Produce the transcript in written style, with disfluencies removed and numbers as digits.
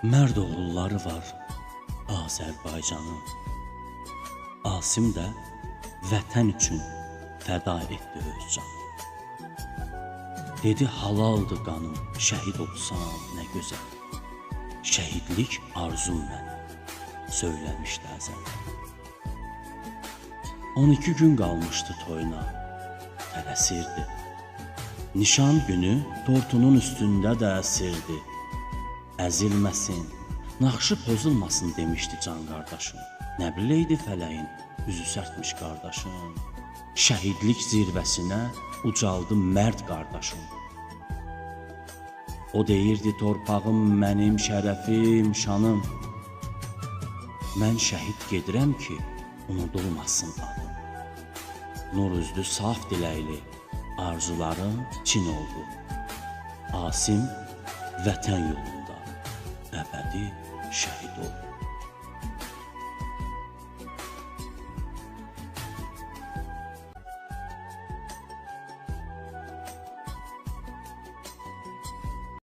Mərd oğulları var Azərbaycanın. Asim də vətən üçün fəda etdi öz can. Dedi halaldır qanım, şəhid olsam nə gözəl. Şəhidlik arzum mənə, söyləmişdi əzəldən. 12 gün qalmışdı toyuna, tələsirdi. Nişan günü tortunun üstündə də əsirdi. Əzilməsin, naxşı pozulmasın demişdi can qardaşım. Nə biləydi fələyin, üzü sərtmiş qardaşım. Şəhidlik zirvəsinə ucaldı mərd qardaşım. O deyirdi torpağım mənim şərəfim, şanım. Mən şəhid gedirəm ki, unudulmasın adım. Nur üzlü saf diləkli, arzularım Çin oldu. Asim vətən yolunda əbədi şəhid oldu.